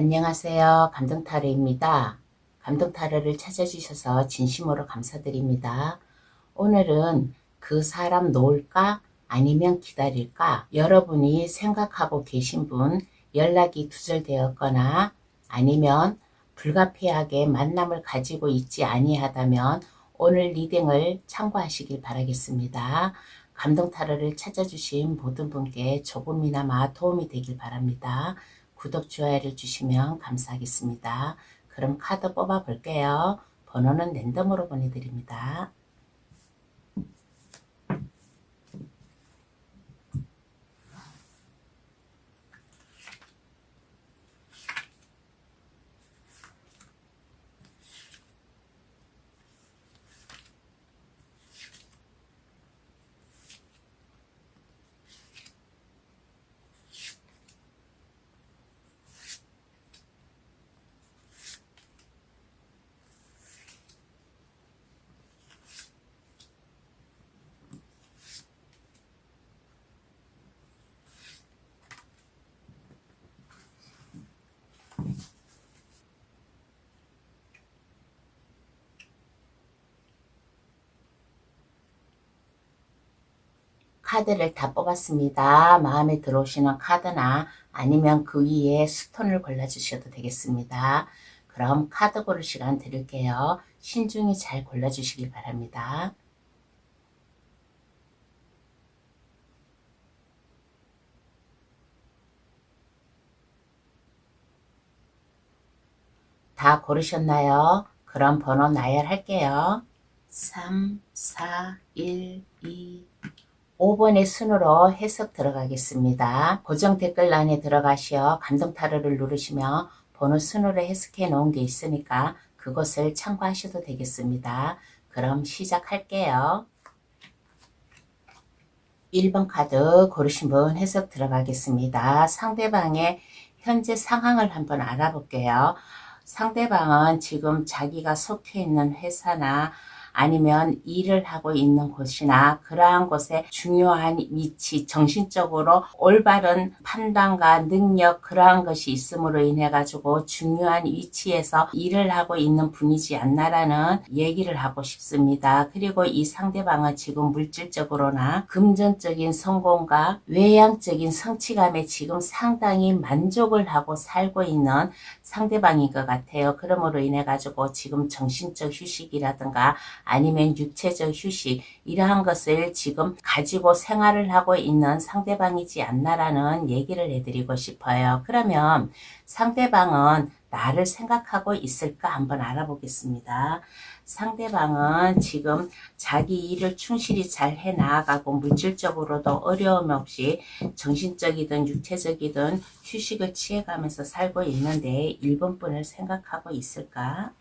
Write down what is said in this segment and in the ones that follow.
안녕하세요. 감동타로입니다. 감동타로를 찾아주셔서 진심으로 감사드립니다. 오늘은 그 사람 놓을까 아니면 기다릴까? 여러분이 생각하고 계신 분 연락이 두절되었거나 아니면 불가피하게 만남을 가지고 있지 아니하다면 오늘 리딩을 참고하시길 바라겠습니다. 감동타로를 찾아주신 모든 분께 조금이나마 도움이 되길 바랍니다. 구독, 좋아요를 주시면 감사하겠습니다. 그럼 카드 뽑아 볼게요. 번호는 랜덤으로 보내드립니다. 카드를 다 뽑았습니다. 마음에 들어오시는 카드나 아니면 그 위에 스톤을 골라주셔도 되겠습니다. 그럼 카드 고를 시간 드릴게요. 신중히 잘 골라주시길 바랍니다. 다 고르셨나요? 그럼 번호 나열할게요. 3, 4, 1, 2, 5번의 순으로 해석 들어가겠습니다. 고정 댓글란에 들어가시어 감동타로를 누르시면 번호 순으로 해석해 놓은 게 있으니까 그것을 참고하셔도 되겠습니다. 그럼 시작할게요. 1번 카드 고르신 분 해석 들어가겠습니다. 상대방의 현재 상황을 한번 알아볼게요. 상대방은 지금 자기가 속해 있는 회사나 아니면 일을 하고 있는 곳이나 그러한 곳에 중요한 위치, 정신적으로 올바른 판단과 능력 그러한 것이 있음으로 인해 가지고 중요한 위치에서 일을 하고 있는 분이지 않나라는 얘기를 하고 싶습니다. 그리고 이 상대방은 지금 물질적으로나 금전적인 성공과 외향적인 성취감에 지금 상당히 만족을 하고 살고 있는 상대방인 것 같아요. 그러므로 인해 가지고 지금 정신적 휴식이라든가 아니면 육체적 휴식 이러한 것을 지금 가지고 생활을 하고 있는 상대방이지 않나라는 얘기를 해드리고 싶어요. 그러면 상대방은 나를 생각하고 있을까 한번 알아보겠습니다. 상대방은 지금 자기 일을 충실히 잘 해나가고 물질적으로도 어려움 없이 정신적이든 육체적이든 휴식을 취해가면서 살고 있는데 1번 분을 생각하고 있을까?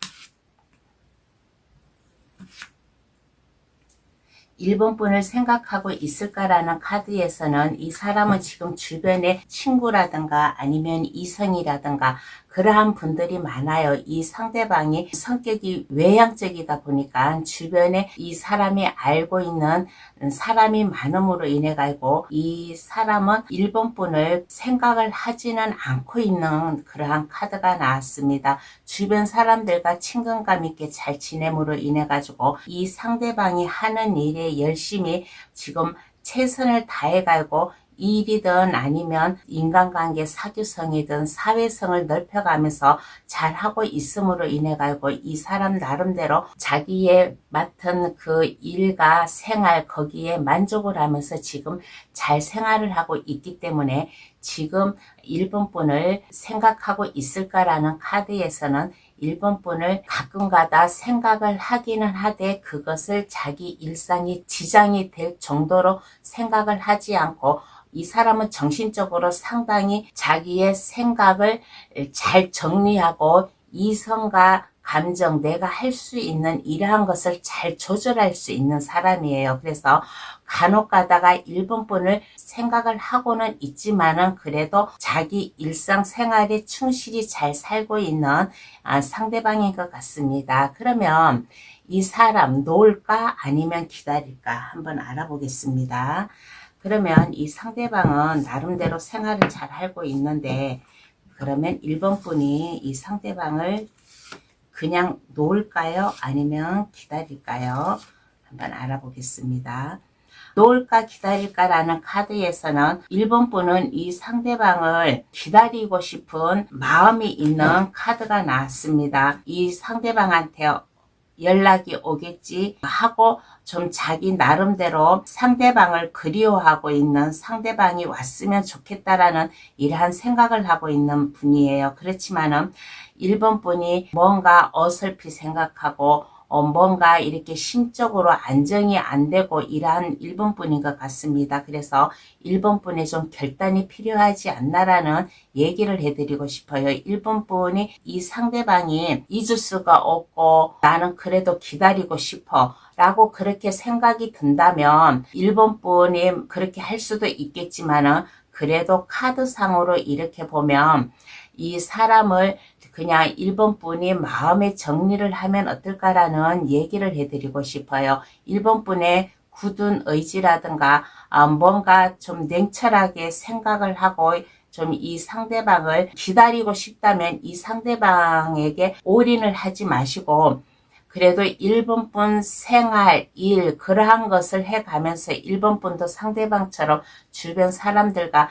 1번 분을 생각하고 있을까라는 카드에서는 이 사람은 지금 주변에 친구라든가 아니면 이성이라든가 그러한 분들이 많아요. 이 상대방이 성격이 외향적이다 보니까 주변에 이 사람이 알고 있는 사람이 많음으로 인해 가지고 이 사람은 1번 분을 생각을 하지는 않고 있는 그러한 카드가 나왔습니다. 주변 사람들과 친근감 있게 잘 지냄으로 인해 가지고 이 상대방이 하는 일에 열심히 지금 최선을 다해 가지고 일이든 아니면 인간관계 사교성이든 사회성을 넓혀가면서 잘하고 있음으로 인해 가지고 이 사람 나름대로 자기의 맡은 그 일과 생활 거기에 만족을 하면서 지금 잘 생활을 하고 있기 때문에 지금 1번 분을 생각하고 있을까라는 카드에서는 1번 분을 가끔가다 생각을 하기는 하되 그것을 자기 일상이 지장이 될 정도로 생각을 하지 않고 이 사람은 정신적으로 상당히 자기의 생각을 잘 정리하고 이성과 감정, 내가 할 수 있는 이러한 것을 잘 조절할 수 있는 사람이에요. 그래서 간혹 가다가 1번 분을 생각을 하고는 있지만은 그래도 자기 일상생활에 충실히 잘 살고 있는 상대방인 것 같습니다. 그러면 이 사람 놓을까 아니면 기다릴까 한번 알아보겠습니다. 그러면 이 상대방은 나름대로 생활을 잘 하고 있는데 그러면 1번 분이 이 상대방을 그냥 놓을까요? 아니면 기다릴까요? 한번 알아보겠습니다. 놓을까 기다릴까라는 카드에서는 1번 분은 이 상대방을 기다리고 싶은 마음이 있는 카드가 나왔습니다. 이 상대방한테 연락이 오겠지 하고 좀 자기 나름대로 상대방을 그리워하고 있는, 상대방이 왔으면 좋겠다라는 이러한 생각을 하고 있는 분이에요. 그렇지만은 1번 분이 뭔가 어설피 생각하고 뭔가 이렇게 심적으로 안정이 안 되고 이러한 1번 분인 것 같습니다. 그래서 1번 분의 좀 결단이 필요하지 않나라는 얘기를 해드리고 싶어요. 1번 분이 이 상대방이 잊을 수가 없고 나는 그래도 기다리고 싶어 라고 그렇게 생각이 든다면 1번 분이 그렇게 할 수도 있겠지만은 그래도 카드상으로 이렇게 보면 이 사람을 그냥 1번 분이 마음의 정리를 하면 어떨까라는 얘기를 해드리고 싶어요. 1번 분의 굳은 의지라든가 뭔가 좀 냉철하게 생각을 하고 좀 이 상대방을 기다리고 싶다면 이 상대방에게 올인을 하지 마시고 그래도 1번 분 생활, 일 그러한 것을 해가면서 1번 분도 상대방처럼 주변 사람들과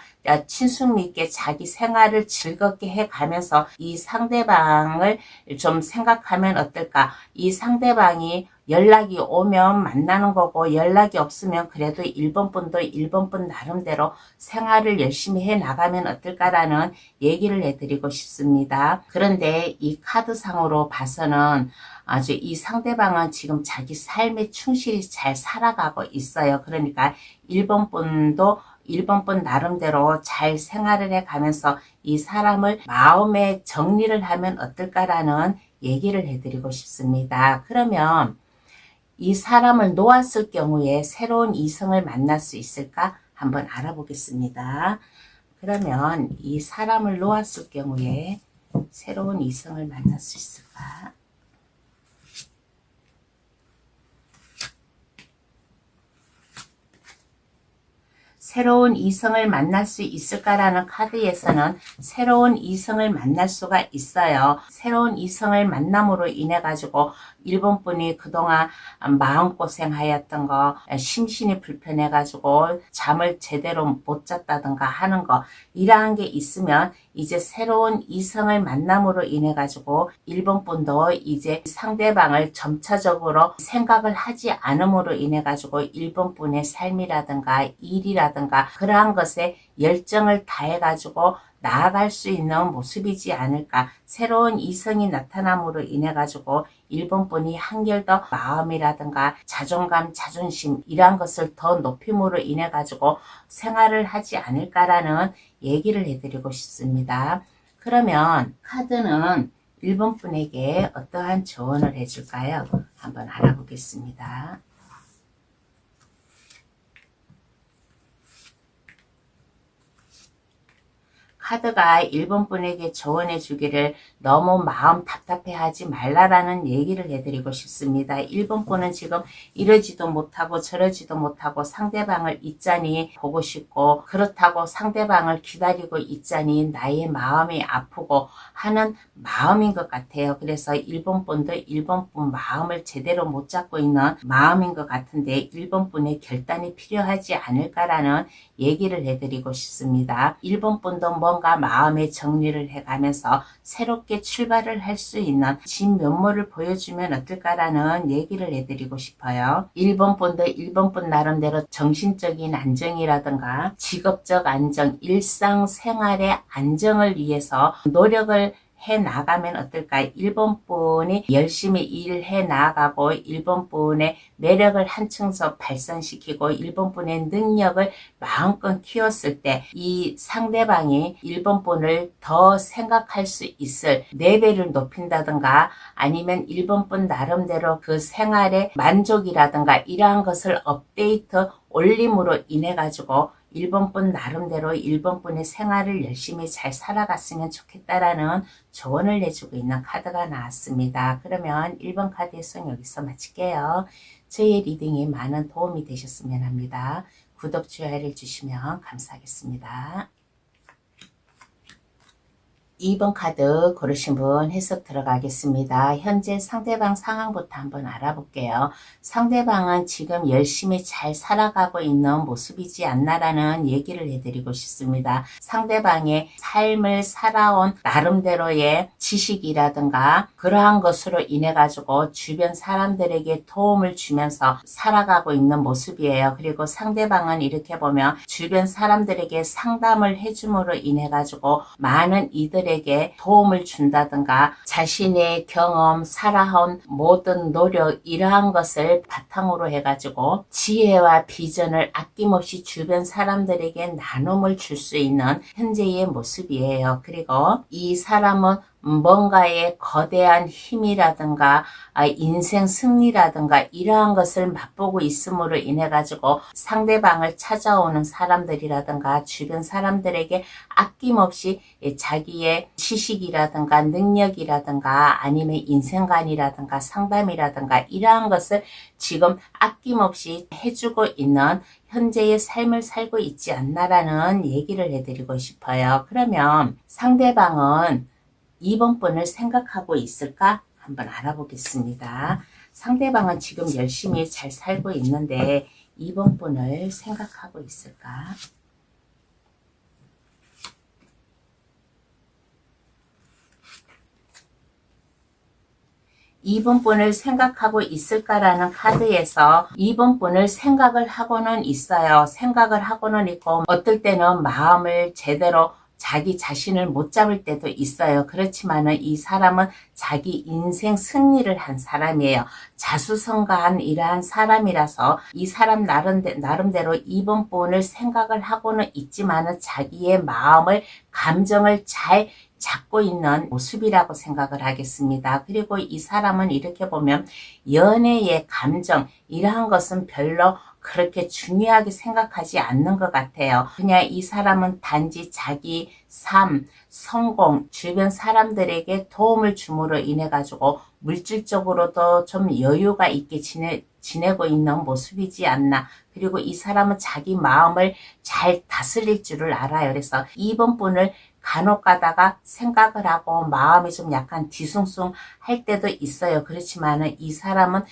친숙미 있게 자기 생활을 즐겁게 해가면서 이 상대방을 좀 생각하면 어떨까? 이 상대방이 연락이 오면 만나는 거고 연락이 없으면 그래도 1번 분도 1번 분 나름대로 생활을 열심히 해 나가면 어떨까라는 얘기를 해드리고 싶습니다. 그런데 이 카드상으로 봐서는 아주 이 상대방은 지금 자기 삶에 충실히 잘 살아가고 있어요. 그러니까 1번 분도 1번 분 나름대로 잘 생활을 해가면서 이 사람을 마음의 정리를 하면 어떨까라는 얘기를 해드리고 싶습니다. 그러면 이 사람을 놓았을 경우에 새로운 이성을 만날 수 있을까? 한번 알아보겠습니다. 그러면 이 사람을 놓았을 경우에 새로운 이성을 만날 수 있을까? 새로운 이성을 만날 수 있을까라는 카드에서는 새로운 이성을 만날 수가 있어요. 새로운 이성을 만남으로 인해 가지고 1번 분이 그동안 마음고생 하였던 거, 심신이 불편해 가지고 잠을 제대로 못 잤다든가 하는 거, 이러한 게 있으면 이제 새로운 이성을 만남으로 인해 가지고 1번 분도 이제 상대방을 점차적으로 생각을 하지 않음으로 인해 가지고 1번 분의 삶이라든가 일이라든가 그러한 것에 열정을 다해 가지고 나아갈 수 있는 모습이지 않을까. 새로운 이성이 나타남으로 인해 가지고 1번 분이 한결 더 마음이라든가 자존감, 자존심 이러한 것을 더 높임으로 인해 가지고 생활을 하지 않을까라는 얘기를 해드리고 싶습니다. 그러면 카드는 1번 분에게 어떠한 조언을 해줄까요? 한번 알아보겠습니다. 카드가 1번 분에게 조언해 주기를 너무 마음 답답해 하지 말라라는 얘기를 해드리고 싶습니다. 1번 분은 지금 이러지도 못하고 저러지도 못하고 상대방을 있자니 보고 싶고 그렇다고 상대방을 기다리고 있자니 나의 마음이 아프고 하는 마음인 것 같아요. 그래서 1번 분도 1번 분 마음을 제대로 못 잡고 있는 마음인 것 같은데 1번 분의 결단이 필요하지 않을까라는 얘기를 해드리고 싶습니다. 1번 분도 뭔가 마음의 정리를 해가면서 새롭게 출발을 할 수 있는 진면모를 보여주면 어떨까라는 얘기를 해드리고 싶어요. 1번 분도 1번 분 나름대로 정신적인 안정이라든가 직업적 안정, 일상생활의 안정을 위해서 노력을 해 나가면 어떨까? 1번 분이 열심히 일해 나가고 1번 분의 매력을 한층 더 발산시키고 1번 분의 능력을 마음껏 키웠을 때 이 상대방이 1번 분을 더 생각할 수 있을 레벨을 높인다든가 아니면 1번 분 나름대로 그 생활의 만족이라든가 이러한 것을 업데이트 올림으로 인해 가지고 1번 분 나름대로 1번 분의 생활을 열심히 잘 살아갔으면 좋겠다라는 조언을 내주고 있는 카드가 나왔습니다. 그러면 1번 카드의 송 여기서 마칠게요. 저의 리딩이 많은 도움이 되셨으면 합니다. 구독, 좋아요를 주시면 감사하겠습니다. 2번 카드 고르신 분 해석 들어가겠습니다. 현재 상대방 상황부터 한번 알아볼게요. 상대방은 지금 열심히 잘 살아가고 있는 모습이지 않나라는 얘기를 해드리고 싶습니다. 상대방의 삶을 살아온 나름대로의 지식이라든가 그러한 것으로 인해 가지고 주변 사람들에게 도움을 주면서 살아가고 있는 모습이에요. 그리고 상대방은 이렇게 보면 주변 사람들에게 상담을 해줌으로 인해 가지고 많은 이들에게 도움을 준다든가 자신의 경험, 살아온 모든 노력 이러한 것을 바탕으로 해가지고 지혜와 비전을 아낌없이 주변 사람들에게 나눔을 줄 수 있는 현재의 모습이에요. 그리고 이 사람은 뭔가의 거대한 힘이라든가 인생 승리라든가 이러한 것을 맛보고 있음으로 인해 가지고 상대방을 찾아오는 사람들이라든가 주변 사람들에게 아낌없이 자기의 지식이라든가 능력이라든가 아니면 인생관이라든가 상담이라든가 이러한 것을 지금 아낌없이 해주고 있는 현재의 삶을 살고 있지 않나라는 얘기를 해드리고 싶어요. 그러면 상대방은 2번 분을 생각하고 있을까? 한번 알아보겠습니다. 상대방은 지금 열심히 잘 살고 있는데 2번 분을 생각하고 있을까? 2번 분을 생각하고 있을까라는 카드에서 2번 분을 생각을 하고는 있어요. 생각을 하고는 있고 어떨 때는 마음을 제대로 자기 자신을 못 잡을 때도 있어요. 그렇지만은 이 사람은 자기 인생 승리를 한 사람이에요. 자수성가한 이러한 사람이라서 이 사람 나름대로 2번 분을 생각을 하고는 있지만은 자기의 마음을 감정을 잘 잡고 있는 모습이라고 생각을 하겠습니다. 그리고 이 사람은 이렇게 보면 연애의 감정 이러한 것은 별로 그렇게 중요하게 생각하지 않는 것 같아요. 그냥 이 사람은 단지 자기 삶, 성공, 주변 사람들에게 도움을 줌으로 인해 가지고 물질적으로도 좀 여유가 있게 지내고 있는 모습이지 않나. 그리고 이 사람은 자기 마음을 잘 다스릴 줄을 알아요. 그래서 2번 분을 간혹 가다가 생각을 하고 마음이 좀 약간 뒤숭숭 할 때도 있어요. 그렇지만은 이 사람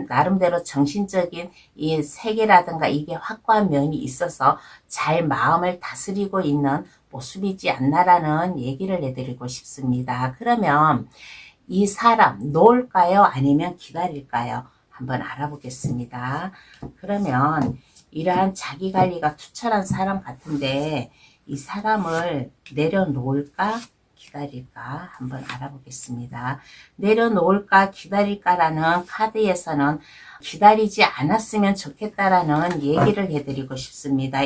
나름대로 정신적인 이 세계라든가 이게 확고한 면이 있어서 잘 마음을 다스리고 있는 모습이지 않나라는 얘기를 해드리고 싶습니다. 그러면 이 사람 놓을까요? 아니면 기다릴까요? 한번 알아보겠습니다. 그러면 이러한 자기관리가 투철한 사람 같은데 이 사람을 내려놓을까 기다릴까 한번 알아보겠습니다. 내려놓을까 기다릴까라는 카드에서는 기다리지 않았으면 좋겠다라는 얘기를 해드리고 싶습니다.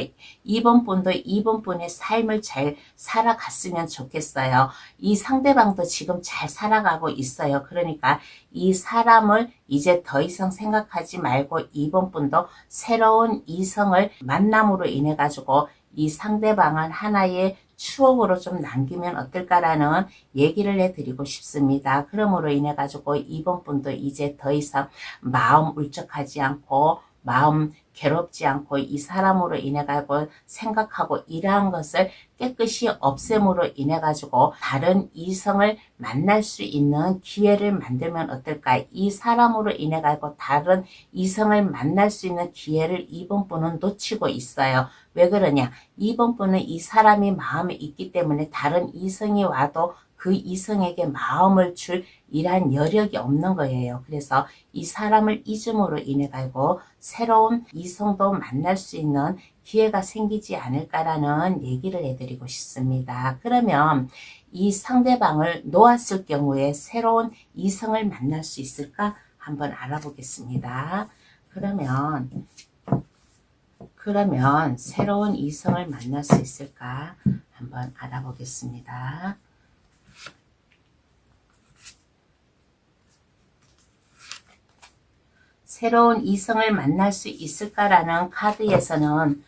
2번 분도 2번 분의 삶을 잘 살아갔으면 좋겠어요. 이 상대방도 지금 잘 살아가고 있어요. 그러니까 이 사람을 이제 더 이상 생각하지 말고 2번 분도 새로운 이성을 만남으로 인해 가지고 이 상대방은 하나의 추억으로 좀 남기면 어떨까라는 얘기를 해드리고 싶습니다. 그러므로 인해 가지고 2번 분도 이제 더 이상 마음 울적하지 않고 마음 괴롭지 않고 이 사람으로 인해 가지고 생각하고 이러한 것을 깨끗이 없앰으로 인해 가지고 다른 이성을 만날 수 있는 기회를 만들면 어떨까? 이 사람으로 인해 가지고 다른 이성을 만날 수 있는 기회를 2번 분은 놓치고 있어요. 왜 그러냐? 2번 분은 이 사람이 마음에 있기 때문에 다른 이성이 와도 그 이성에게 마음을 줄 이러한 여력이 없는 거예요. 그래서 이 사람을 잊음으로 인해 가지고 새로운 이성도 만날 수 있는 기회가 생기지 않을까라는 얘기를 해드리고 싶습니다. 그러면 이 상대방을 놓았을 경우에 새로운 이성을 만날 수 있을까? 한번 알아보겠습니다. 그러면 새로운 이성을 만날 수 있을까? 한번 알아보겠습니다. 새로운 이성을 만날 수 있을까라는 카드에서는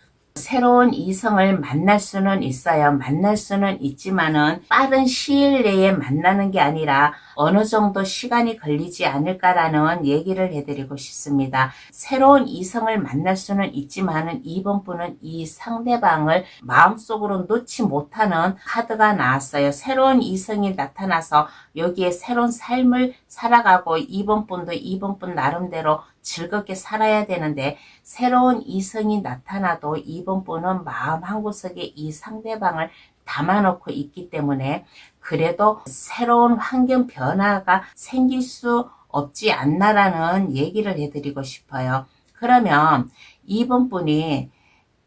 새로운 이성을 만날 수는 있어요. 만날 수는 있지만은 빠른 시일 내에 만나는 게 아니라 어느 정도 시간이 걸리지 않을까라는 얘기를 해드리고 싶습니다. 새로운 이성을 만날 수는 있지만은 이번 분은 이 상대방을 마음속으로 놓지 못하는 카드가 나왔어요. 새로운 이성이 나타나서 여기에 새로운 삶을 살아가고 이번 분도 이번 분 나름대로 즐겁게 살아야 되는데 새로운 이성이 나타나도 이번 분은 마음 한구석에 이 상대방을 담아놓고 있기 때문에 그래도 새로운 환경 변화가 생길 수 없지 않나라는 얘기를 해드리고 싶어요. 그러면 이번 분이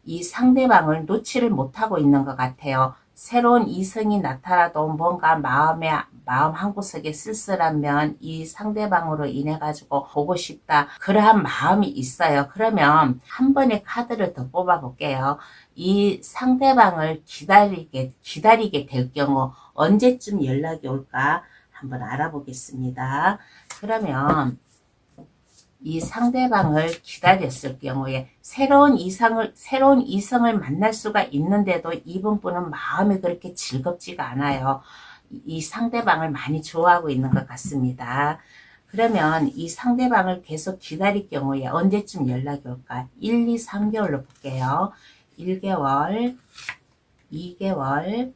이 상대방을 놓지를 못하고 있는 것 같아요. 새로운 이성이 나타나도 뭔가 마음 한구석에 쓸쓸하면 이 상대방으로 인해 가지고 보고 싶다 그러한 마음이 있어요. 그러면 한 번의 카드를 더 뽑아 볼게요. 이 상대방을 기다리게 될 경우 언제쯤 연락이 올까 한번 알아보겠습니다. 그러면 이 상대방을 기다렸을 경우에 새로운 이성을 만날 수가 있는데도 이번 분은 마음이 그렇게 즐겁지가 않아요. 이 상대방을 많이 좋아하고 있는 것 같습니다. 그러면 이 상대방을 계속 기다릴 경우에 언제쯤 연락이 올까? 1, 2, 3개월로 볼게요. 1개월, 2개월,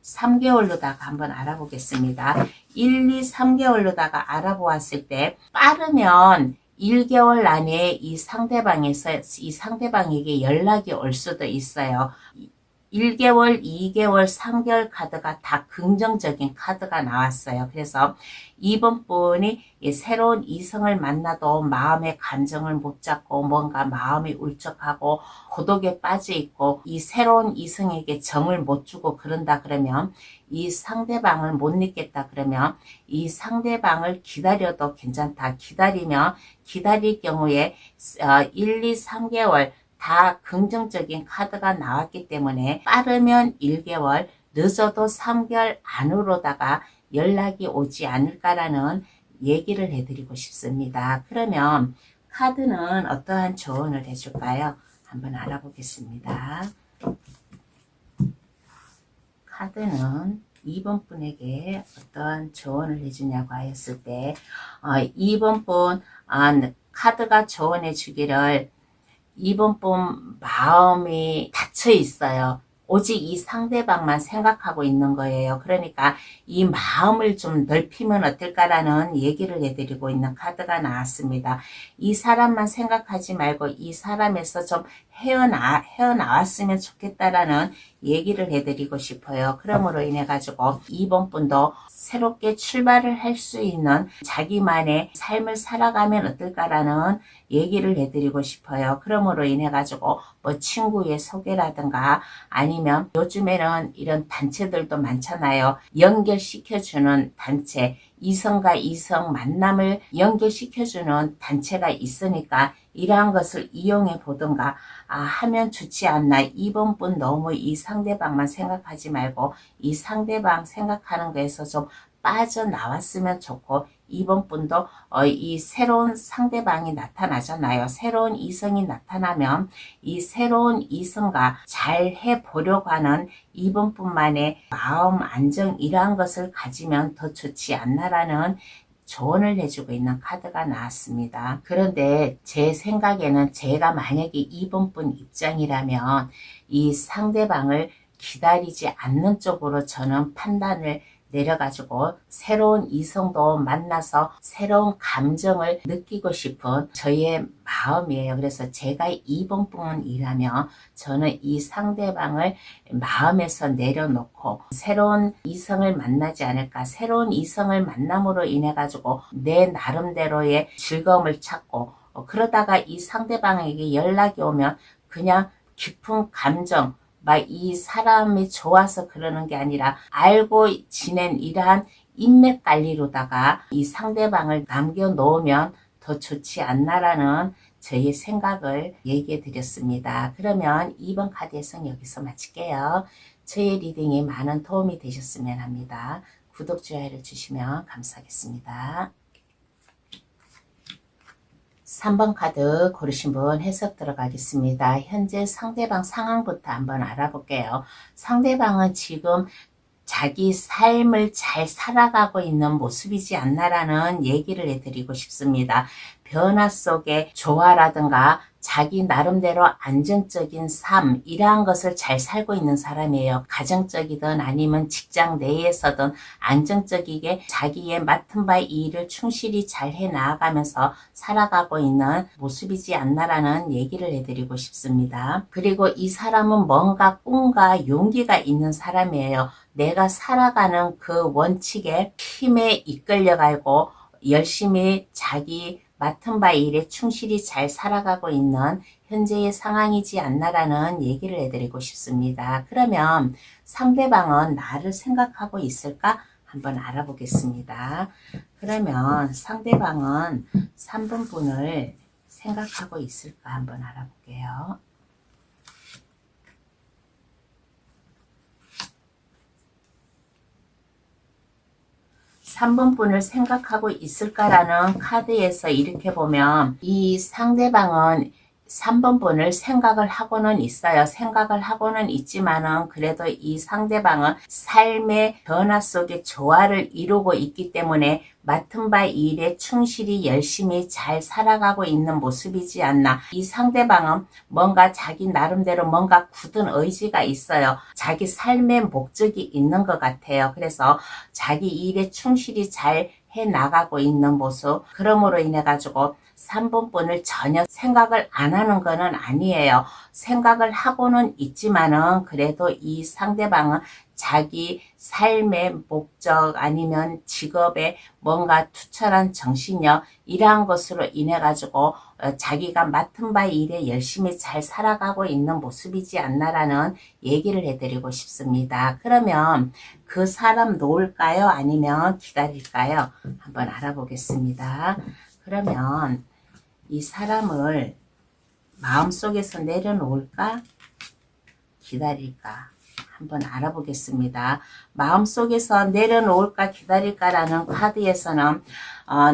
3개월로다가 한번 알아보겠습니다. 1, 2, 3개월로다가 알아보았을 때 빠르면 1개월 안에 이 상대방에게 연락이 올 수도 있어요. 1개월, 2개월, 3개월 카드가 다 긍정적인 카드가 나왔어요. 그래서 이번 분이 새로운 이성을 만나도 마음의 감정을 못 잡고 뭔가 마음이 울적하고 고독에 빠져 있고 이 새로운 이성에게 정을 못 주고 그런다 그러면 이 상대방을 못 잊겠다 그러면 이 상대방을 기다려도 괜찮다. 기다릴 경우에 1, 2, 3개월 다 긍정적인 카드가 나왔기 때문에 빠르면 1개월, 늦어도 3개월 안으로다가 연락이 오지 않을까라는 얘기를 해드리고 싶습니다. 그러면 카드는 어떠한 조언을 해줄까요? 한번 알아보겠습니다. 카드는 2번 분에게 어떠한 조언을 해주냐고 하였을 때 2번 분 카드가 조언해 주기를 이번 분 마음이 닫혀 있어요. 오직 이 상대방만 생각하고 있는 거예요. 그러니까 이 마음을 좀 넓히면 어떨까라는 얘기를 해드리고 있는 카드가 나왔습니다. 이 사람만 생각하지 말고 이 사람에서 좀 헤어나왔으면 좋겠다라는 얘기를 해드리고 싶어요. 그러므로 인해 가지고 이번 분도 새롭게 출발을 할 수 있는 자기만의 삶을 살아가면 어떨까라는 얘기를 해드리고 싶어요. 그러므로 인해 가지고 뭐 친구의 소개라든가 아니면 요즘에는 이런 단체들도 많잖아요. 연결시켜주는 단체, 이성과 이성 만남을 연결시켜주는 단체가 있으니까 이러한 것을 이용해 보든가 하면 좋지 않나. 이번 분 너무 이 상대방만 생각하지 말고 이 상대방 생각하는 거에서 좀 빠져나왔으면 좋고 이번 분도 이 새로운 상대방이 나타나잖아요. 새로운 이성이 나타나면 이 새로운 이성과 잘 해보려고 하는 이번 분만의 마음 안정 이러한 것을 가지면 더 좋지 않나라는 조언을 해주고 있는 카드가 나왔습니다. 그런데 제 생각에는 제가 만약에 이번 분 입장이라면 이 상대방을 기다리지 않는 쪽으로 저는 판단을 내려가지고 새로운 이성도 만나서 새로운 감정을 느끼고 싶은 저의 마음이에요. 그래서 제가 이번 분이라면 저는 이 상대방을 마음에서 내려놓고 새로운 이성을 만나지 않을까. 새로운 이성을 만남으로 인해 가지고 내 나름대로의 즐거움을 찾고 그러다가 이 상대방에게 연락이 오면 그냥 깊은 감정 막 이 사람이 좋아서 그러는 게 아니라 알고 지낸 이러한 인맥 관리로다가 이 상대방을 남겨놓으면 더 좋지 않나라는 저의 생각을 얘기해 드렸습니다. 그러면 2번 카드 해석 여기서 마칠게요. 저의 리딩이 많은 도움이 되셨으면 합니다. 구독, 좋아요를 주시면 감사하겠습니다. 3번 카드 고르신 분 해석 들어가겠습니다. 현재 상대방 상황부터 한번 알아볼게요. 상대방은 지금 자기 삶을 잘 살아가고 있는 모습이지 않나라는 얘기를 해드리고 싶습니다. 변화 속에 조화라든가 자기 나름대로 안정적인 삶, 이러한 것을 잘 살고 있는 사람이에요. 가정적이든 아니면 직장 내에서든 안정적이게 자기의 맡은 바 일을 충실히 잘 해 나아가면서 살아가고 있는 모습이지 않나라는 얘기를 해드리고 싶습니다. 그리고 이 사람은 뭔가 꿈과 용기가 있는 사람이에요. 내가 살아가는 그 원칙에 힘에 이끌려가고 열심히 자기 맡은 바 일에 충실히 잘 살아가고 있는 현재의 상황이지 않나라는 얘기를 해드리고 싶습니다. 그러면 상대방은 나를 생각하고 있을까? 한번 알아보겠습니다. 그러면 상대방은 3번 분을 생각하고 있을까? 한번 알아볼게요. 3번 분을 생각하고 있을까라는 카드에서 이렇게 보면 이 상대방은 3번 분을 생각을 하고는 있어요. 생각을 하고는 있지만은 그래도 이 상대방은 삶의 변화 속에 조화를 이루고 있기 때문에 맡은 바 일에 충실히 열심히 잘 살아가고 있는 모습이지 않나. 이 상대방은 뭔가 자기 나름대로 뭔가 굳은 의지가 있어요. 자기 삶의 목적이 있는 것 같아요. 그래서 자기 일에 충실히 잘 해 나가고 있는 모습. 그러므로 인해 가지고 3번 분을 전혀 생각을 안 하는 거는 아니에요. 생각을 하고는 있지만은 그래도 이 상대방은 자기 삶의 목적 아니면 직업에 뭔가 투철한 정신력 이러한 것으로 인해 가지고 자기가 맡은 바 일에 열심히 잘 살아가고 있는 모습이지 않나라는 얘기를 해드리고 싶습니다. 그러면 그 사람 놓을까요? 아니면 기다릴까요? 한번 알아보겠습니다. 그러면 이 사람을 마음속에서 내려놓을까? 기다릴까? 한번 알아보겠습니다. 마음속에서 내려놓을까 기다릴까라는 카드에서는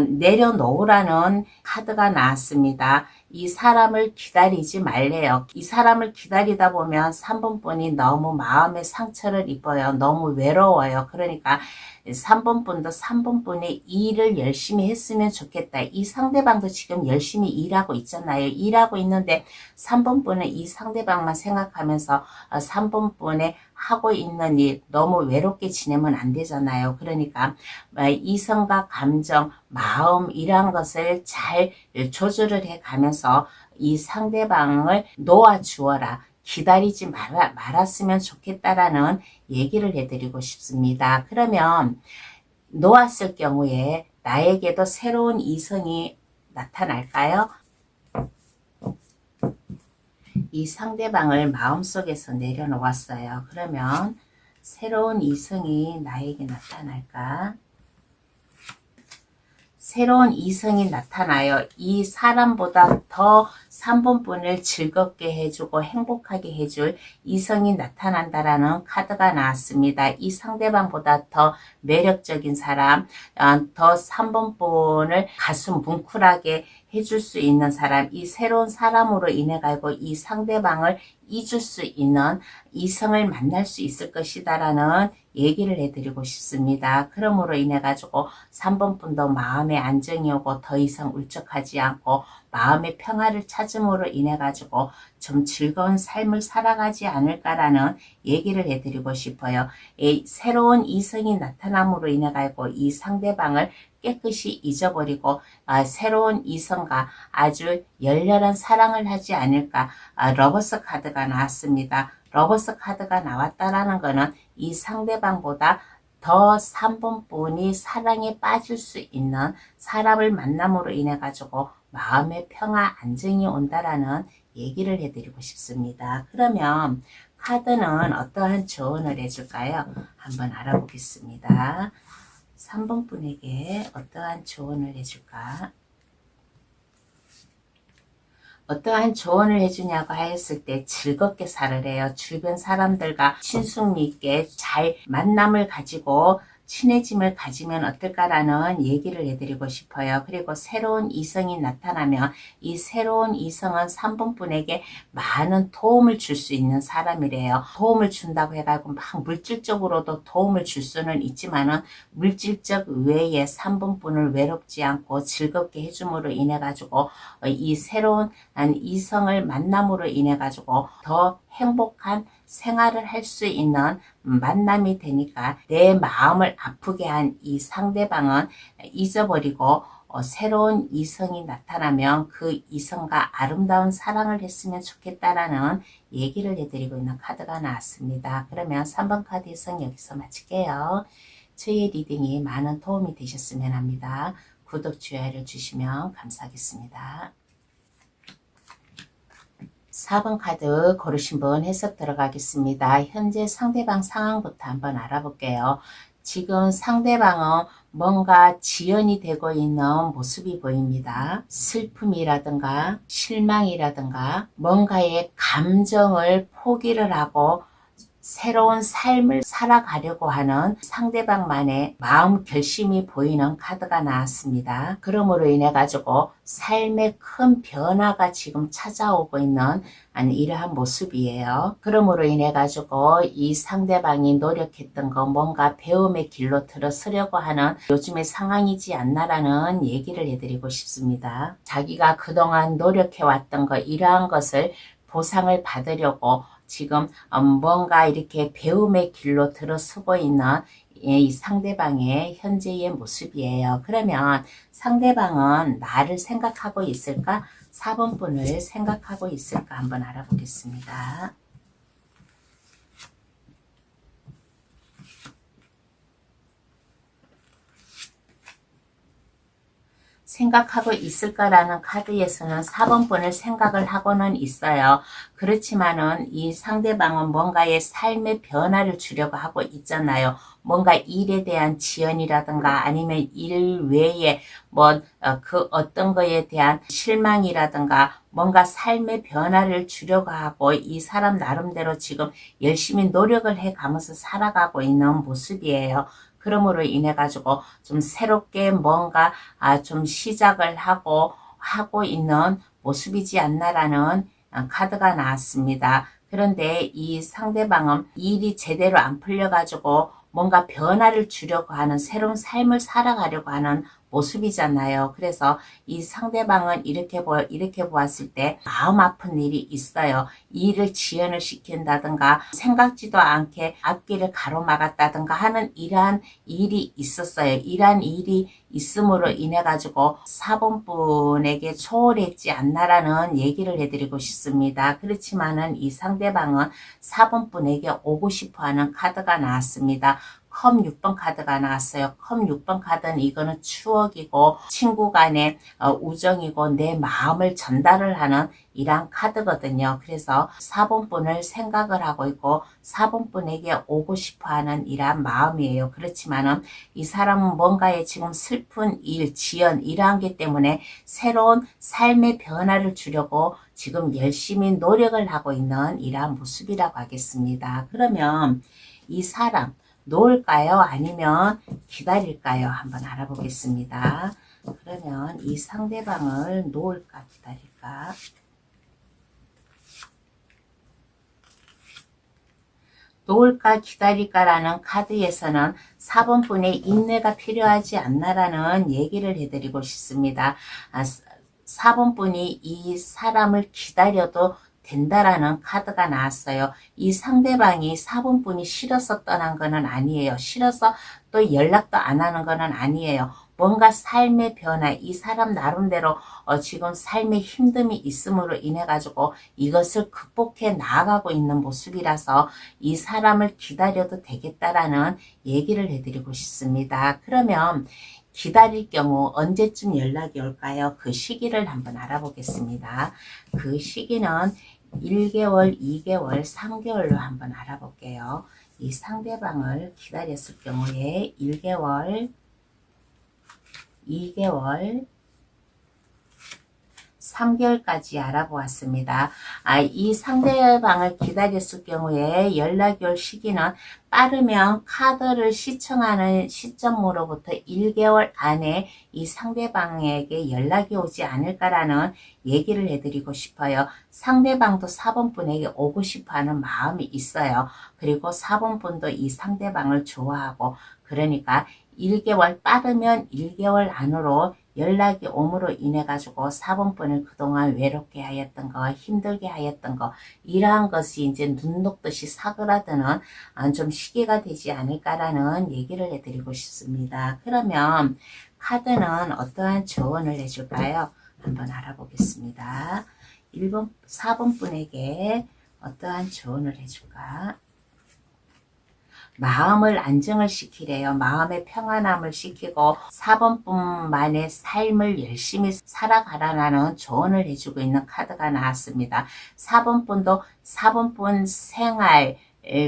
내려놓으라는 카드가 나왔습니다. 이 사람을 기다리지 말래요. 이 사람을 기다리다 보면 3번 분이 너무 마음의 상처를 입어요. 너무 외로워요. 그러니까 3번 분도 3번 분의 일을 열심히 했으면 좋겠다. 이 상대방도 지금 열심히 일하고 있잖아요. 일하고 있는데 3번 분은 이 상대방만 생각하면서 3번 분의 하고 있는 일 너무 외롭게 지내면 안 되잖아요. 그러니까 이성과 감정, 마음 이러한 것을 잘 조절을 해 가면서 이 상대방을 놓아주어라. 기다리지 말았으면 좋겠다라는 얘기를 해드리고 싶습니다. 그러면 놓았을 경우에 나에게도 새로운 이성이 나타날까요? 이 상대방을 마음속에서 내려놓았어요. 그러면 새로운 이성이 나에게 나타날까? 새로운 이성이 나타나요. 이 사람보다 더 3번 분을 즐겁게 해주고 행복하게 해줄 이성이 나타난다라는 카드가 나왔습니다. 이 상대방보다 더 매력적인 사람, 더 3번 분을 가슴 뭉클하게 해줄 수 있는 사람, 이 새로운 사람으로 인해 가지고 이 상대방을 잊을 수 있는 이성을 만날 수 있을 것이다라는 얘기를 해드리고 싶습니다. 그러므로 인해 가지고 3번 분도 마음의 안정이 오고 더 이상 울적하지 않고 마음의 평화를 찾음으로 인해 가지고 좀 즐거운 삶을 살아가지 않을까라는 얘기를 해드리고 싶어요. 새로운 이성이 나타남으로 인해 가지고 이 상대방을 깨끗이 잊어버리고 새로운 이성과 아주 열렬한 사랑을 하지 않을까. 러버스 카드가 나왔습니다. 러버스 카드가 나왔다라는 것은 이 상대방보다 더 3번 분이 사랑에 빠질 수 있는 사람을 만남으로 인해 가지고 마음의 평화 안정이 온다라는 얘기를 해드리고 싶습니다. 그러면 카드는 어떠한 조언을 해줄까요? 한번 알아보겠습니다. 3번 분에게 어떠한 조언을 해줄까? 어떠한 조언을 해주냐고 하였을 때 즐겁게 살으래요. 주변 사람들과 친숙미 있게 잘 만남을 가지고 친해짐을 가지면 어떨까라는 얘기를 해드리고 싶어요. 그리고 새로운 이성이 나타나면 이 새로운 이성은 3번분에게 많은 도움을 줄 수 있는 사람이래요. 도움을 준다고 해가지고 막 물질적으로도 도움을 줄 수는 있지만은 물질적 외에 3번분을 외롭지 않고 즐겁게 해줌으로 인해 가지고 이 새로운 이성을 만남으로 인해 가지고 더 행복한 생활을 할 수 있는 만남이 되니까 내 마음을 아프게 한 이 상대방은 잊어버리고 새로운 이성이 나타나면 그 이성과 아름다운 사랑을 했으면 좋겠다라는 얘기를 해드리고 있는 카드가 나왔습니다. 그러면 3번 카드 이성 여기서 마칠게요. 저의 리딩이 많은 도움이 되셨으면 합니다. 구독, 좋아요를 주시면 감사하겠습니다. 4번 카드 고르신 분 해석 들어가겠습니다. 현재 상대방 상황부터 한번 알아볼게요. 지금 상대방은 뭔가 지연이 되고 있는 모습이 보입니다. 슬픔이라든가 실망이라든가 뭔가의 감정을 포기를 하고 새로운 삶을 살아가려고 하는 상대방만의 마음 결심이 보이는 카드가 나왔습니다. 그러므로 인해 가지고 삶의 큰 변화가 지금 찾아오고 있는 이러한 모습이에요. 그러므로 인해 가지고 이 상대방이 노력했던 거 뭔가 배움의 길로 들어서려고 하는 요즘의 상황이지 않나라는 얘기를 해드리고 싶습니다. 자기가 그동안 노력해왔던 거 이러한 것을 보상을 받으려고 지금 뭔가 이렇게 배움의 길로 들어서고 있는 이 상대방의 현재의 모습이에요. 그러면 상대방은 나를 생각하고 있을까? 4번 분을 생각하고 있을까? 한번 알아보겠습니다. 생각하고 있을까라는 카드에서는 4번 분을 생각을 하고는 있어요. 그렇지만은 이 상대방은 뭔가의 삶의 변화를 주려고 하고 있잖아요. 뭔가 일에 대한 지연이라든가 아니면 일 외에 그 어떤 거에 대한 실망이라든가 뭔가 삶의 변화를 주려고 하고 이 사람 나름대로 지금 열심히 노력을 해 가면서 살아가고 있는 모습이에요. 그러므로 인해 가지고 좀 새롭게 뭔가 좀 시작을 하고 있는 모습이지 않나라는 카드가 나왔습니다. 그런데 이 상대방은 일이 제대로 안 풀려 가지고 뭔가 변화를 주려고 하는 새로운 삶을 살아가려고 하는 모습이잖아요. 그래서 이 상대방은 이렇게 보았을 때 마음 아픈 일이 있어요. 일을 지연을 시킨다든가 생각지도 않게 앞길을 가로막았다든가 하는 이러한 일이 있었어요. 이러한 일이 있음으로 인해 가지고 4번 분에게 소홀했지 않나라는 얘기를 해드리고 싶습니다. 그렇지만은 이 상대방은 4번 분에게 오고 싶어하는 카드가 나왔습니다. 컵 6번 카드가 나왔어요. 컵 6번 카드는 이거는 추억이고 친구 간의 우정이고 내 마음을 전달을 하는 이러한 카드거든요. 그래서 4번 분을 생각을 하고 있고 4번 분에게 오고 싶어하는 이러한 마음이에요. 그렇지만은 이 사람은 뭔가에 지금 슬픈 일, 지연 이러한 게 때문에 새로운 삶의 변화를 주려고 지금 열심히 노력을 하고 있는 이러한 모습이라고 하겠습니다. 그러면 이 사람 놓을까요? 아니면 기다릴까요? 한번 알아보겠습니다. 그러면 이 상대방을 놓을까 기다릴까? 놓을까 기다릴까라는 카드에서는 4번 분의 인내가 필요하지 않나라는 얘기를 해드리고 싶습니다. 4번 분이 이 사람을 기다려도 된다라는 카드가 나왔어요. 이 상대방이 4번 분이 싫어서 떠난 거는 아니에요. 싫어서 또 연락도 안 하는 거는 아니에요. 뭔가 삶의 변화, 이 사람 나름대로 지금 삶의 힘듦이 있음으로 인해 가지고 이것을 극복해 나아가고 있는 모습이라서 이 사람을 기다려도 되겠다라는 얘기를 해드리고 싶습니다. 그러면 기다릴 경우 언제쯤 연락이 올까요? 그 시기를 한번 알아보겠습니다. 그 시기는 1개월, 2개월, 3개월로 한번 알아볼게요. 이 상대방을 기다렸을 경우에 1개월, 2개월, 3개월까지 알아보았습니다. 이 상대방을 기다렸을 경우에 연락이 올 시기는 빠르면 카드를 시청하는 시점으로부터 1개월 안에 이 상대방에게 연락이 오지 않을까라는 얘기를 해드리고 싶어요. 상대방도 4번분에게 오고 싶어하는 마음이 있어요. 그리고 4번분도 이 상대방을 좋아하고, 그러니까 1개월, 빠르면 1개월 안으로 연락이 옴으로 인해 가지고 4번분을 그동안 외롭게 하였던 거, 힘들게 하였던 거, 이러한 것이 이제 눈 녹듯이 사그라드는 좀 시기가 되지 않을까라는 얘기를 해드리고 싶습니다. 그러면 카드는 어떠한 조언을 해줄까요? 한번 알아보겠습니다. 1번, 4번분에게 어떠한 조언을 해줄까? 마음을 안정을 시키래요. 마음의 평안함을 시키고 4번뿐만의 삶을 열심히 살아가라는 조언을 해주고 있는 카드가 나왔습니다. 4번뿐도 4번뿐 생활,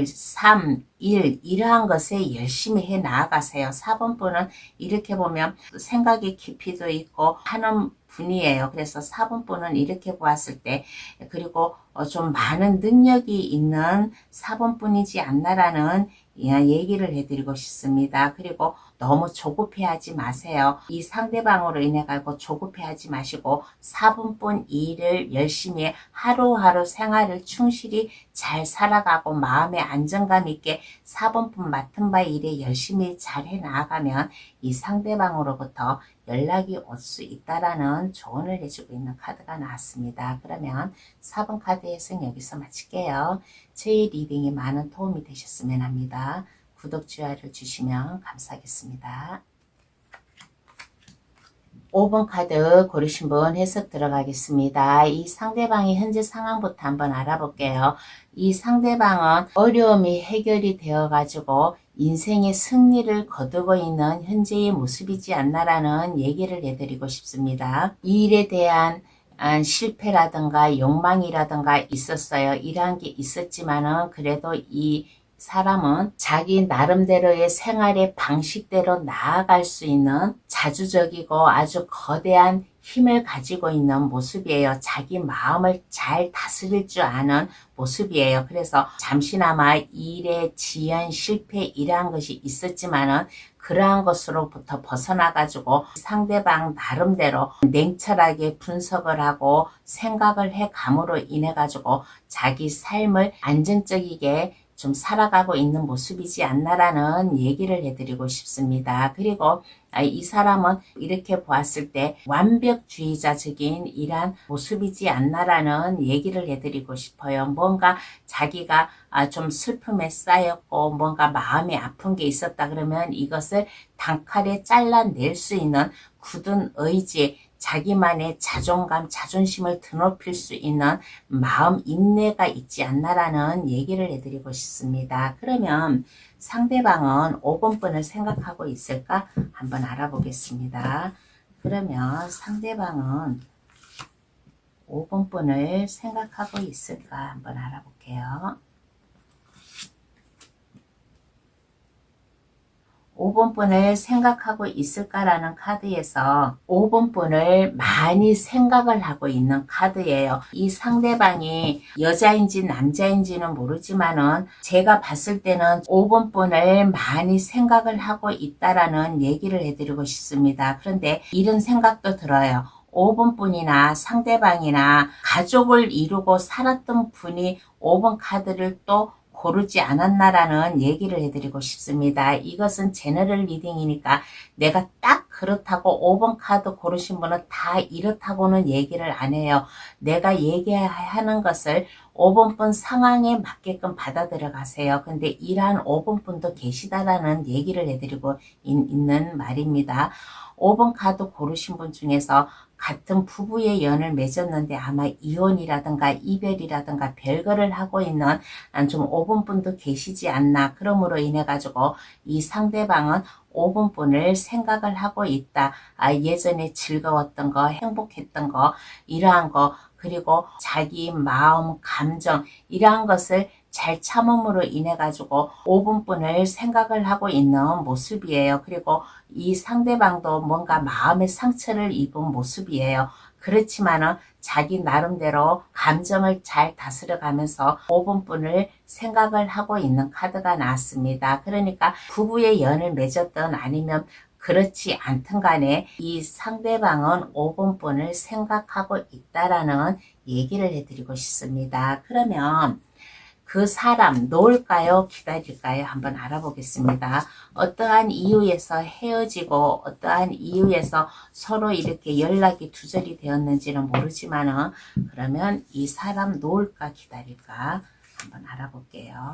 삶, 일, 이러한 것에 열심히 해 나아가세요. 4번뿐은 이렇게 보면 생각의 깊이도 있고 하는 분이에요. 그래서 4번뿐은 이렇게 보았을 때, 그리고 좀 많은 능력이 있는 4번뿐이지 않나라는 얘기를 해드리고 싶습니다. 그리고 너무 조급해하지 마세요. 이 상대방으로 인해 가지고 조급해하지 마시고 4번뿐 일을 열심히 하루하루 생활을 충실히 잘 살아가고 마음의 안정감 있게 4번뿐 맡은 바 일에 열심히 잘 해나가면 이 상대방으로부터 연락이 올 수 있다라는 조언을 해주고 있는 카드가 나왔습니다. 그러면 4번 카드 해석 여기서 마칠게요. 저희 리딩이 많은 도움이 되셨으면 합니다. 구독, 좋아요를 주시면 감사하겠습니다. 5번 카드 고르신 분 해석 들어가겠습니다. 이 상대방의 현재 상황부터 한번 알아볼게요. 이 상대방은 어려움이 해결이 되어 가지고 인생의 승리를 거두고 있는 현재의 모습이지 않나라는 얘기를 해드리고 싶습니다. 이 일에 대한 실패라든가 욕망이라든가 있었어요. 이러한 게 있었지만은 그래도 이 사람은 자기 나름대로의 생활의 방식대로 나아갈 수 있는 자주적이고 아주 거대한 힘을 가지고 있는 모습이에요. 자기 마음을 잘 다스릴 줄 아는 모습이에요. 그래서 잠시나마 일의 지연, 실패 이러한 것이 있었지만은 그러한 것으로부터 벗어나가지고 상대방 나름대로 냉철하게 분석을 하고 생각을 해감으로 인해 가지고 자기 삶을 안정적이게 좀 살아가고 있는 모습이지 않나라는 얘기를 해드리고 싶습니다. 그리고 이 사람은 이렇게 보았을 때 완벽주의자적인 이러한 모습이지 않나라는 얘기를 해드리고 싶어요. 뭔가 자기가 좀 슬픔에 쌓였고 뭔가 마음이 아픈 게 있었다 그러면 이것을 단칼에 잘라낼 수 있는 굳은 의지, 자기만의 자존감, 자존심을 드높일 수 있는 마음 인내가 있지 않나라는 얘기를 해드리고 싶습니다. 그러면 상대방은 5번분을 생각하고 있을까? 한번 알아보겠습니다. 그러면 상대방은 5번분을 생각하고 있을까? 한번 알아볼게요. 5번분을 생각하고 있을까라는 카드에서 5번분을 많이 생각을 하고 있는 카드예요. 이 상대방이 여자인지 남자인지는 모르지만은 제가 봤을 때는 5번분을 많이 생각을 하고 있다라는 얘기를 해드리고 싶습니다. 그런데 이런 생각도 들어요. 5번분이나 상대방이나 가족을 이루고 살았던 분이 5번 카드를 또 고르지 않았나라는 얘기를 해드리고 싶습니다. 이것은 제너럴 리딩이니까 내가 딱 그렇다고 5번 카드 고르신 분은 다 이렇다고는 얘기를 안 해요. 내가 얘기하는 것을 5번분 상황에 맞게끔 받아들여 가세요. 근데 이러한 5번분도 계시다라는 얘기를 해드리고 있는 말입니다. 5번 카드 고르신 분 중에서 같은 부부의 연을 맺었는데 아마 이혼이라든가 이별이라든가 별거를 하고 있는 좀 5번분도 계시지 않나. 그러므로 인해 가지고 이 상대방은 5번분을 생각을 하고 있다. 예전에 즐거웠던 거, 행복했던 거, 이러한 거, 그리고 자기 마음, 감정 이러한 것을 잘 참음으로 인해 가지고 5번분을 생각을 하고 있는 모습이에요. 그리고 이 상대방도 뭔가 마음의 상처를 입은 모습이에요. 그렇지만은 자기 나름대로 감정을 잘 다스려가면서 5번분을 생각을 하고 있는 카드가 나왔습니다. 그러니까 부부의 연을 맺었든 아니면 그렇지 않든 간에 이 상대방은 5번분을 생각하고 있다라는 얘기를 해드리고 싶습니다. 그러면 그 사람 놓을까요? 기다릴까요? 한번 알아보겠습니다. 어떠한 이유에서 헤어지고 어떠한 이유에서 서로 이렇게 연락이 두절이 되었는지는 모르지만은 그러면 이 사람 놓을까 기다릴까 한번 알아볼게요.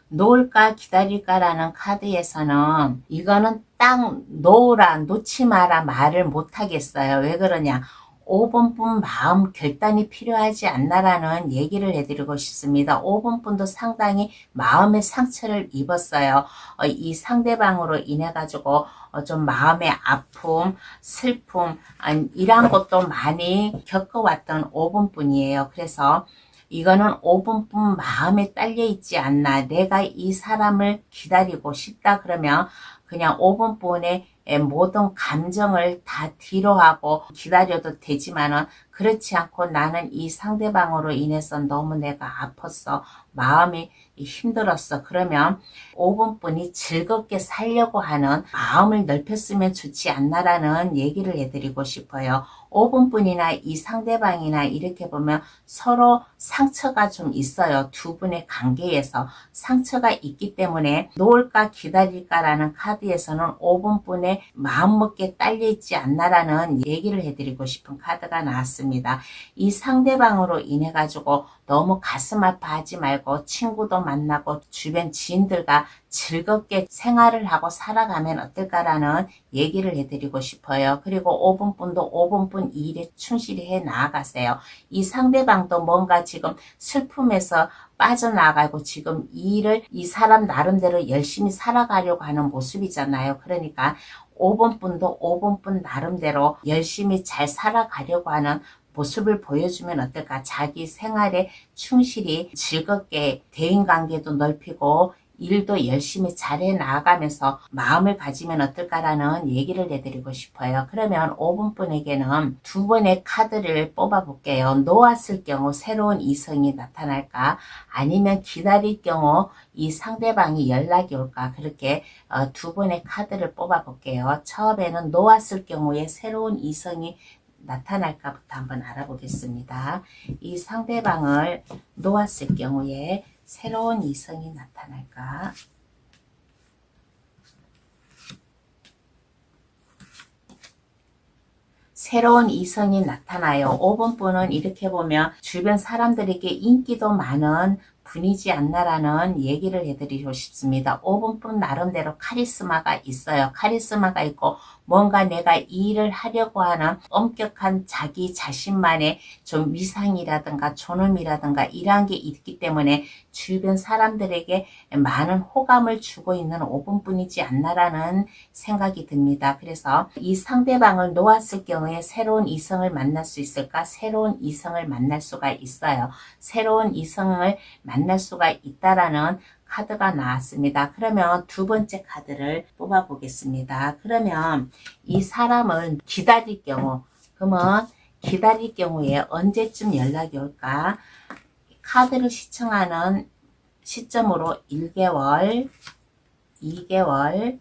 놓을까 기다릴까라는 카드에서는 이거는 딱 놓으라 놓지 마라 말을 못하겠어요. 왜 그러냐, 5번분 마음 결단이 필요하지 않나라는 얘기를 해드리고 싶습니다. 5번분도 상당히 마음의 상처를 입었어요. 이 상대방으로 인해 가지고 좀 마음의 아픔, 슬픔 이런 것도 많이 겪어왔던 5번분이에요. 그래서 이거는 5번뿐 마음에 딸려 있지 않나. 내가 이 사람을 기다리고 싶다 그러면 그냥 5번뿐의 모든 감정을 다 뒤로 하고 기다려도 되지만은 그렇지 않고 나는 이 상대방으로 인해서 너무 내가 아팠어. 마음이 힘들었어. 그러면 5번뿐이 즐겁게 살려고 하는 마음을 넓혔으면 좋지 않나라는 얘기를 해드리고 싶어요. 5번뿐이나 이 상대방이나 이렇게 보면 서로 상처가 좀 있어요. 두 분의 관계에서 상처가 있기 때문에 놓을까 기다릴까라는 카드에서는 5번뿐에 마음먹기에 딸려있지 않나라는 얘기를 해드리고 싶은 카드가 나왔습니다. 이 상대방으로 인해 가지고 너무 가슴 아파하지 말고 친구도 만나고 주변 지인들과 즐겁게 생활을 하고 살아가면 어떨까라는 얘기를 해드리고 싶어요. 그리고 5번분도 5번분 이 일에 충실히 해 나아가세요. 이 상대방도 뭔가 지금 슬픔에서 빠져나가고 지금 이 일을 이 사람 나름대로 열심히 살아가려고 하는 모습이잖아요. 그러니까 5번분도 5번분 나름대로 열심히 잘 살아가려고 하는 모습을 보여주면 어떨까? 자기 생활에 충실히 즐겁게 대인관계도 넓히고 일도 열심히 잘해 나가면서 마음을 가지면 어떨까라는 얘기를 해드리고 싶어요. 그러면 5번분에게는 두 번의 카드를 뽑아 볼게요. 놓았을 경우 새로운 이성이 나타날까? 아니면 기다릴 경우 이 상대방이 연락이 올까? 그렇게 두 번의 카드를 뽑아 볼게요. 처음에는 놓았을 경우에 새로운 이성이 나타날까부터 한번 알아보겠습니다. 이 상대방을 놓았을 경우에 새로운 이성이 나타날까? 새로운 이성이 나타나요. 5번분은 이렇게 보면 주변 사람들에게 인기도 많은 분이지 않나라는 얘기를 해드리고 싶습니다. 5번분 나름대로 카리스마가 있어요. 카리스마가 있고 뭔가 내가 이 일을 하려고 하는 엄격한 자기 자신만의 좀 위상이라든가 존엄이라든가 이러한 게 있기 때문에 주변 사람들에게 많은 호감을 주고 있는 5번분이지 않나라는 생각이 듭니다. 그래서 이 상대방을 놓았을 경우에 새로운 이성을 만날 수 있을까? 새로운 이성을 만날 수가 있어요. 새로운 이성을 만날 수가 있다라는 카드가 나왔습니다. 그러면 두 번째 카드를 뽑아 보겠습니다. 그러면 이 사람을 기다릴 경우, 그러면 기다릴 경우에 언제쯤 연락이 올까? 카드를 시청하는 시점으로 1개월, 2개월,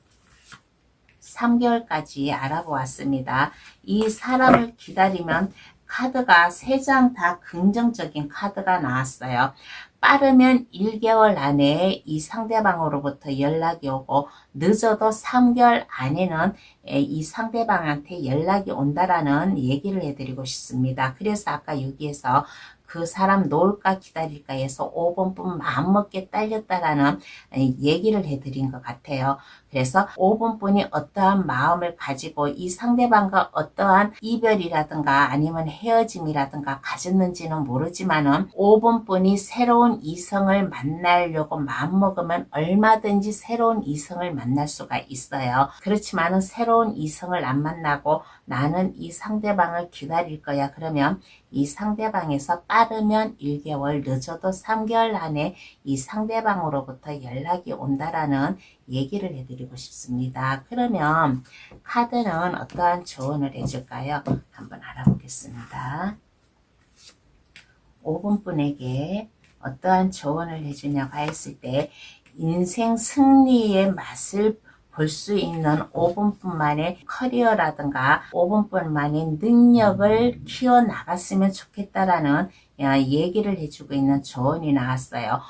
3개월까지 알아보았습니다. 이 사람을 기다리면 카드가 3장 다 긍정적인 카드가 나왔어요. 빠르면 1개월 안에 이 상대방으로부터 연락이 오고 늦어도 3개월 안에는 이 상대방한테 연락이 온다라는 얘기를 해드리고 싶습니다. 그래서 아까 여기에서 그 사람 놓을까 기다릴까 해서 5번뿐 마음먹게 딸렸다라는 얘기를 해드린 것 같아요. 그래서 5번뿐이 어떠한 마음을 가지고 이 상대방과 어떠한 이별이라든가 아니면 헤어짐이라든가 가졌는지는 모르지만은 5번뿐이 새로운 이성을 만나려고 마음먹으면 얼마든지 새로운 이성을 만날 수가 있어요. 그렇지만은 새로운 이성을 안 만나고 나는 이 상대방을 기다릴 거야. 그러면 이 상대방에서 빠르면 1개월, 늦어도 3개월 안에 이 상대방으로부터 연락이 온다라는 얘기를 해드립니다. 해드리고 싶습니다. 그러면 카드는 어떠한 조언을 해줄까요? 한번 알아보겠습니다. 5번분에게 어떠한 조언을 해주냐고 했을 때 인생 승리의 맛을 볼 수 있는 5분뿐만의 커리어라든가 5분뿐만의 능력을 키워나갔으면 좋겠다라는 얘기를 해주고 있는 조언이 나왔어요.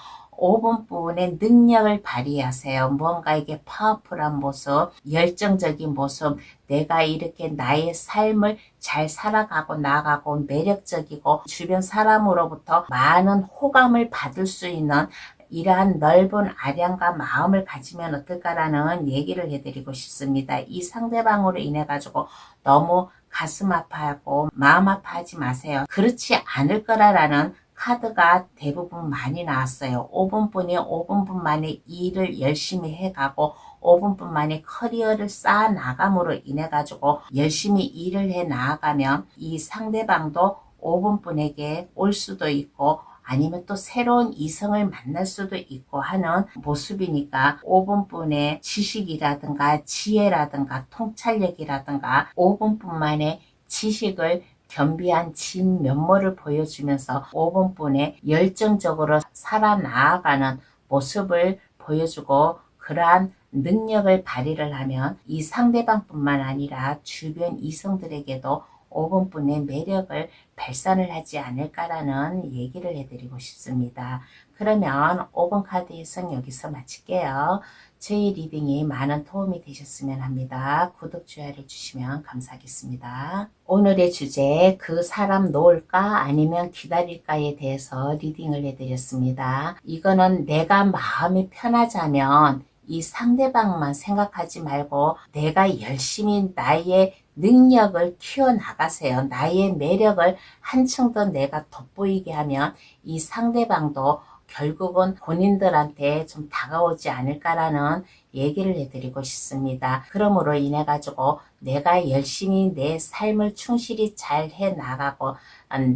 5분뿐의 능력을 발휘하세요. 뭔가에게 파워풀한 모습, 열정적인 모습, 내가 이렇게 나의 삶을 잘 살아가고 나가고 매력적이고 주변 사람으로부터 많은 호감을 받을 수 있는 이러한 넓은 아량과 마음을 가지면 어떨까라는 얘기를 해드리고 싶습니다. 이 상대방으로 인해 가지고 너무 가슴 아파하고 마음 아파하지 마세요. 그렇지 않을 거라는 카드가 대부분 많이 나왔어요. 5분뿐이 5분뿐 만에 일을 열심히 해가고 5분뿐 만에 커리어를 쌓아 나감으로 인해 가지고 열심히 일을 해 나아가면 이 상대방도 5분뿐에게 올 수도 있고 아니면 또 새로운 이성을 만날 수도 있고 하는 모습이니까 5분뿐의 지식이라든가 지혜라든가 통찰력이라든가 5분뿐만의 지식을 겸비한 진 면모를 보여주면서 5분뿐에 열정적으로 살아나아가는 모습을 보여주고 그러한 능력을 발휘를 하면 이 상대방뿐만 아니라 주변 이성들에게도 5분뿐의 매력을 발산을 하지 않을까라는 얘기를 해드리고 싶습니다. 그러면 5번 카드 해석 여기서 마칠게요. 저희 리딩이 많은 도움이 되셨으면 합니다. 구독, 좋아요를 주시면 감사하겠습니다. 오늘의 주제 그 사람 놓을까 아니면 기다릴까에 대해서 리딩을 해드렸습니다. 이거는 내가 마음이 편하자면 이 상대방만 생각하지 말고 내가 열심히 나의 능력을 키워나가세요. 나의 매력을 한층 더 내가 돋보이게 하면 이 상대방도 결국은 본인들한테 좀 다가오지 않을까라는 얘기를 해드리고 싶습니다. 그러므로 인해 가지고 내가 열심히 내 삶을 충실히 잘 해나가고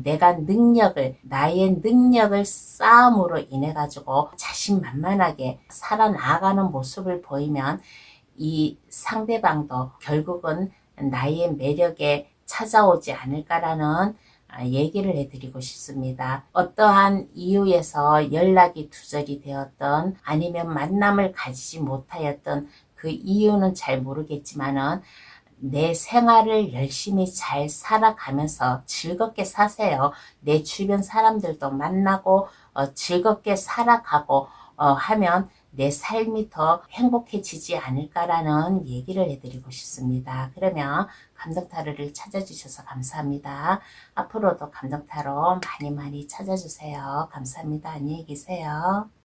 내가 나의 능력을 쌓음으로 인해 가지고 자신만만하게 살아나가는 모습을 보이면 이 상대방도 결국은 나의 매력에 찾아오지 않을까라는 얘기를 해드리고 싶습니다. 어떠한 이유에서 연락이 두절이 되었던 아니면 만남을 가지지 못하였던 그 이유는 잘 모르겠지만은 내 생활을 열심히 잘 살아가면서 즐겁게 사세요. 내 주변 사람들도 만나고 즐겁게 살아가고 하면 내 삶이 더 행복해지지 않을까라는 얘기를 해드리고 싶습니다. 그러면 감정타로를 찾아주셔서 감사합니다. 앞으로도 감정타로 많이 찾아주세요. 감사합니다. 안녕히 계세요.